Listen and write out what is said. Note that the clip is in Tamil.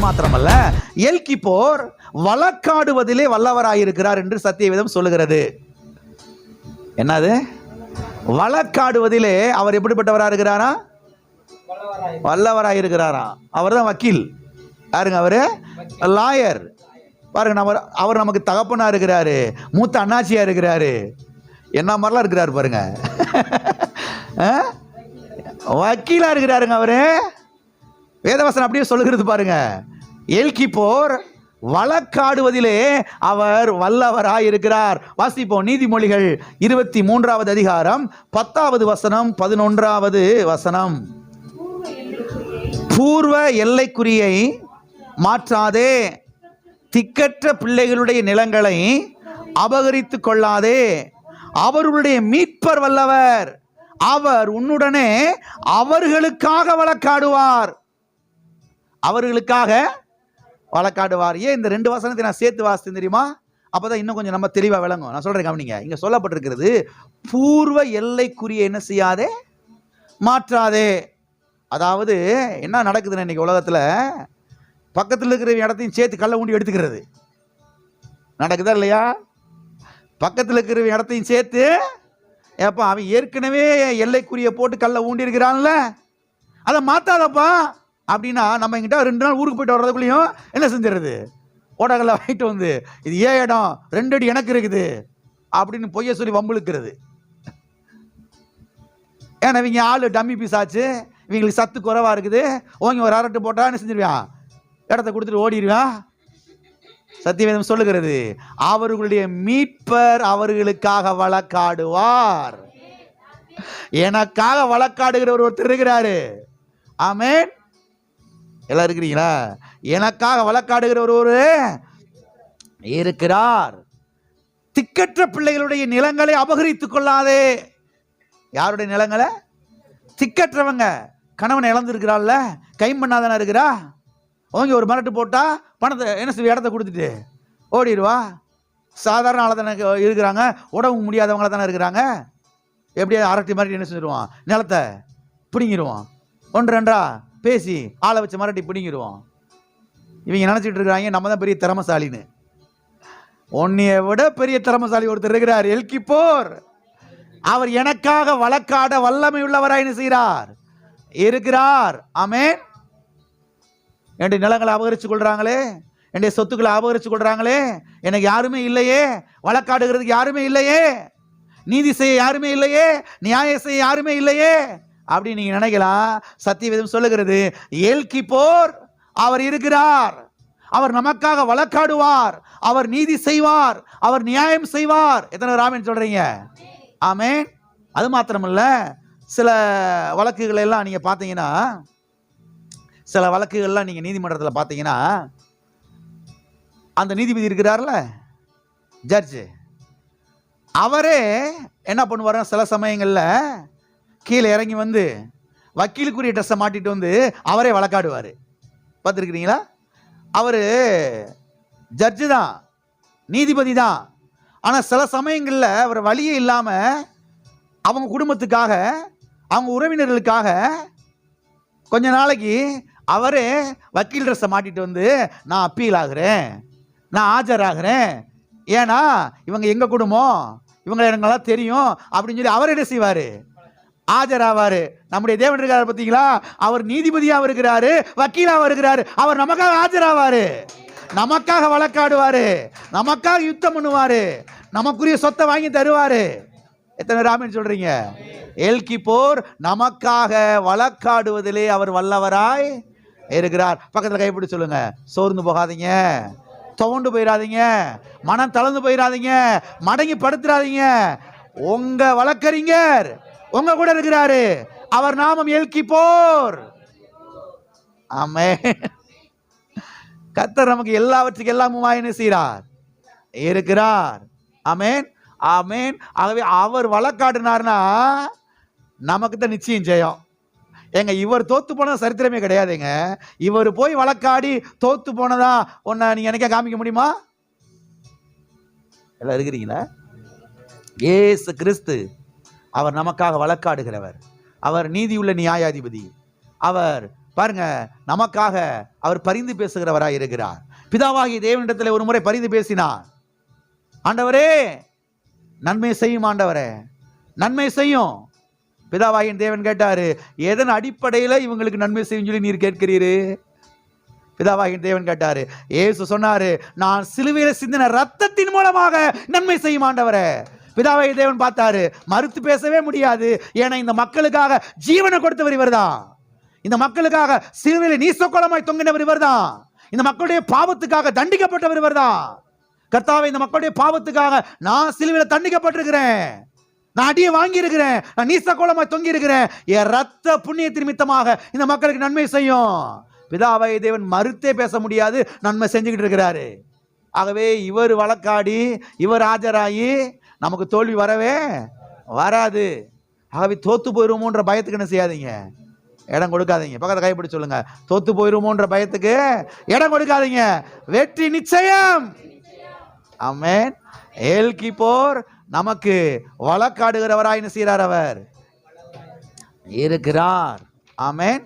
மாத்திரமல்ல, எல்கிப்போர் வழக்காடுவதிலே வல்லவராயிருக்கிறார் என்று சத்தியவேதம் சொல்லுகிறது. என்னது? வழக்காடுவதிலே அவர் எப்படிப்பட்டவராக இருக்கிறாரா? வல்லவராயிருக்கிறாரா. அவர் தான் வக்கீல். யாருங்க அவரு? லாயர். பாருங்க, அவர் நமக்கு தகப்பனா இருக்கிறாரு, மூத்த அண்ணாச்சியா இருக்கிறாரு, என்ன மாதிரிலாம் இருக்கிறாரு பாருங்க. வக்கீலா இருக்கிறாருங்க அவரு. வேதவசனம் அப்படியே சொல்லுகிறது பாருங்க. எல்கிப்போர் வழக்காடுவதிலே அவர் வல்லவராய் இருக்கிறார். வாசிப்போம். நீதிமொழிகள் 23வது அதிகாரம் 10வது வசனம் 11வது வசனம். பூர்வ எல்லைக்குறியை மாற்றாதே, திக்கற்ற பிள்ளைகளுடைய நிலங்களை அபகரித்து கொள்ளாதே, அவர்களுடைய மீட்பர் வல்லவர், அவர் உன்னுடனே அவர்களுக்காக வழக்காடுவார். அவர்களுக்காக வழக்காடுவார். ஏன் இந்த 2 வசனத்தை நான் சேர்த்து வாசித்தேன் தெரியுமா? அப்பதான் இன்னும் கொஞ்சம் நம்ம தெளிவா விளங்கும். நான் சொல்றேன் கவனிங்க. இங்க சொல்லப்பட்டிருக்கிறது, பூர்வ எல்லைக்குரிய என்ன செய்யாதே, மாற்றாதே. அதாவது என்ன நடக்குதுன்னு இன்னைக்கு உலகத்துல, பக்கத்தில் இருக்கிற இடத்தையும் சேர்த்து கல்லை ஊண்டி எடுத்துக்கிறது நடக்குதா இல்லையா? பக்கத்தில் இருக்கிற இடத்தையும் சேர்த்து, ஏப்பா அவன் ஏற்கனவே எல்லைக்குரிய போட்டு கல்லை ஊண்டி இருக்கிறான்ல, அதை மாத்தாதப்பா அப்படின்னா, நம்ம எங்கிட்ட 2 நாள் ஊருக்கு போயிட்டு வர்றதுக்குள்ளேயும் என்ன செஞ்சிருது, ஓடகல்ல வாங்கிட்டு வந்து, இது ஏன் இடம், 2 அடி எனக்கு இருக்குது அப்படின்னு பொய்ய சொல்லி வம்புழுக்கிறது. ஏன்னா இவங்க ஆளு டம்மி பீஸ் ஆச்சு, இவங்களுக்கு சத்து குறைவா இருக்குது, ஓங்கி ஒரு அரட்டு போட்டா என்ன செஞ்சிருவான், இடத்த கொடுத்துட்டு ஓடிடுவான். சத்தியவேதம் சொல்லுகிறது, அவர்களுடைய மீட்பர் அவர்களுக்காக வழக்காடுவார். எனக்காக வழக்காடுகிறவர் ஒருத்தர் இருக்கிறாரு. ஆமென். எல்லாம் இருக்கிறீங்களா? எனக்காக வழக்காடுகிற ஒரு இருக்கிறார். திக்கற்ற பிள்ளைகளுடைய நிலங்களை அபகரித்துக் கொள்ளாதே. யாருடைய நிலங்களை? திக்கற்றவங்க. கணவனை இழந்திருக்கிறாள்ல, கைம்பண்ணாதானே இருக்கிறா, ஓங்கி ஒரு மிரட்டு போட்டா பணத்தை என்ன செய்ய, இடத்த கொடுத்துட்டு ஓடிடுவா. சாதாரண ஆளை தானே இருக்கிறாங்க, உடம்பு முடியாதவங்கள தானே இருக்கிறாங்க. எப்படியா அரட்டி மாதிரி என்ன செஞ்சிருவான், நிலத்தை பிடிங்கிடுவான். 1-2 பேசி ஆளை வச்சு மிரட்டி பிடிங்கிடுவான். இவங்க நினைச்சிட்டு இருக்கிறாங்க நம்ம தான் பெரிய திறமசாலின்னு. உன்னைய விட பெரிய திறமசாலி ஒருத்தர் இருக்கிறார், எல்கிப்போர். அவர் எனக்காக வழக்காட வல்லமை உள்ளவராய் என்ன செய்கிறார், இருக்கிறார். ஆமென். என்னுடைய நிலங்களை அபகரிச்சு கொள்றாங்களே, என்னுடைய சொத்துக்களை அபகரிச்சு கொள்றாங்களே, எனக்கு யாருமே இல்லையே, வழக்காடுகிறதுக்கு யாருமே இல்லையே, நீதி செய்ய யாருமே இல்லையே, நியாயம் செய்ய யாருமே இல்லையே அப்படின்னு நீங்க நினைக்கலாம். சத்தியவேதம் சொல்லுகிறது, எல்கிப்போர் அவர் இருக்கிறார், அவர் நமக்காக வழக்காடுவார், அவர் நீதி செய்வார், அவர் நியாயம் செய்வார். எத்தனை ஆமென் சொல்றீங்க? ஆமென். அது மாத்திரமல்ல, சில வழக்குகள் எல்லாம் நீங்க பாத்தீங்கன்னா, சில வழக்குகள்லாம் நீங்க நீதிமன்றத்தில் பார்த்தீங்கன்னா, அந்த நீதிபதி இருக்கிறார்ல, ஜட்ஜ், அவரே என்ன பண்ணுவார், சில சமயங்களில் கீழே இறங்கி வந்து வக்கீலுக்குரிய ட்ரெஸ்ஸை மாட்டிட்டு வந்து அவரே வழக்காடுவார். பார்த்துருக்கிறீங்களா? அவர் ஜட்ஜு தான், நீதிபதி தான். ஆனால் சில சமயங்களில் அவர் வழியே இல்லாமல் அவங்க குடும்பத்துக்காக, அவங்க உறவினர்களுக்காக கொஞ்ச நாளைக்கு அவரே வக்கீல் ட்ரெஸ்ஸை மாட்டிட்டு வந்து, நான் அப்பீல் ஆகிறேன், நான் ஆஜராகிறேன், ஏன்னா இவங்க எங்கள் குடும்பம், இவங்களை எனக்கெல்லாம் தெரியும் அப்படின்னு சொல்லி அவர் என்ன செய்வார், ஆஜராவாரு. நம்முடைய தேவன் இருக்காரு பார்த்தீங்களா, அவர் நீதிபதியாக இருக்கிறாரு, வக்கீலாக இருக்கிறாரு, அவர் நமக்காக ஆஜராவாரு, நமக்காக வழக்காடுவாரு, நமக்காக யுத்தம் பண்ணுவாரு, நமக்குரிய சொத்தை வாங்கி தருவாரு. எத்தனை ஆமென் சொல்றீங்க? எல்கிப்போர் நமக்காக வழக்காடுவதிலே அவர் வல்லவராய் இருக்கிறார். பக்கத்தில் கைப்பிடி சொல்லுங்க, சோர்ந்து போகாதீங்க, துவண்டு போயிடாதீங்க, மனம் தளர்ந்து போயிடாதீங்க, மடங்கி படுத்துறாதீங்க. உங்க வழக்கறிஞர் உங்க கூட இருக்கிறாரு, அவர் நாமம் எல்கிப்போர். ஆமென். கர்த்தர் நமக்கு எல்லாவற்றுக்கும் எல்லாமுமாய் என்ன செய்கிறார், இருக்கிறார். ஆமென், ஆமென். ஆகவே அவர் வழக்காடினார்னா நமக்கு தான் நிச்சயம் ஜெயம். ஏங்க, இவர் தோத்து போனது சரித்திரமே கிடையாதுங்க. இவர் போய் வழக்காடி தோத்து போனதா ஒன்ன நீங்க எனக்கே காமிக்க முடியுமா? எல்லாம் இருக்கிறீங்களா? இயேசு கிறிஸ்து அவர் நமக்காக வழக்காடுகிறவர், அவர் நீதியுள்ள நியாயாதிபதி, அவர் பாருங்க, நமக்காக அவர் பரிந்து பேசுகிறவராய் இருக்கிறார். பிதாவாகிய தேவனிடத்தில் ஒரு முறை பரிந்து பேசினார். ஆண்டவரே நன்மை செய்யும், ஆண்டவரே நன்மை செய்யும். பிதாவாகிய தேவன் கேட்டாரு, எதன் அடிப்படையில் இவங்களுக்கு நன்மை செய்யும் சொல்லி நீர் கேட்கிறீரு? பிதாவாகிய தேவன் கேட்டாரு. இயேசு சொன்னாரு, நான் சிலுவையில் சிந்தின ரத்தத்தின் மூலமாக நன்மை செய்யும் ஆண்டவரே. பிதாவாகிய தேவன் பார்த்தாரு, மறுத்து பேசவே முடியாது. ஏன்னா இந்த மக்களுக்காக ஜீவனை கொடுத்தவர் இவர்தான். இந்த மக்களுக்காக சிலுவையில் நீசக்கோலமாய் தொங்கினவர் இவர்தான். இந்த மக்களுடைய பாவத்துக்காக தண்டிக்கப்பட்டவர் இவர்தான். கர்த்தாவே, இந்த மக்களுடைய பாவத்துக்காக நான் சிலுவையில் தண்டிக்கப்பட்டிருக்கிறேன், நான் அடியை வாங்கி இருக்கிறேன், நான் நீசக்கோலமாய் தொங்கி இருக்கிறேன். என் ரத்த புண்ணியத்தின் நிமித்தமாக இந்த மக்களுக்கு நன்மை செய்யும். பிதாவாகிய தேவன் மறுத்தே பேச முடியாது, நன்மை செஞ்சுக்கிட்டு இருக்கிறாரு. ஆகவே இவர் வழக்காடி இவர் ஆஜராகி நமக்கு தோல்வி வரவே வராது. ஆகவே தோத்து போயிருமோன்ற பயத்துக்கு என்ன செய்யாதீங்க, இடம் கொடுக்காதீங்க. பக்கத்தை கைப்பிடி சொல்லுங்க, தோத்து போயிருமோன்ற பயத்துக்கு இடம் கொடுக்காதீங்க. வெற்றி நிச்சயம். ஆமென். எல் கீப்போர் நமக்கு வழக்காடுகிறவராய் என்ன செய்கிறார்? அவர் இருக்கிறார். ஆமென்.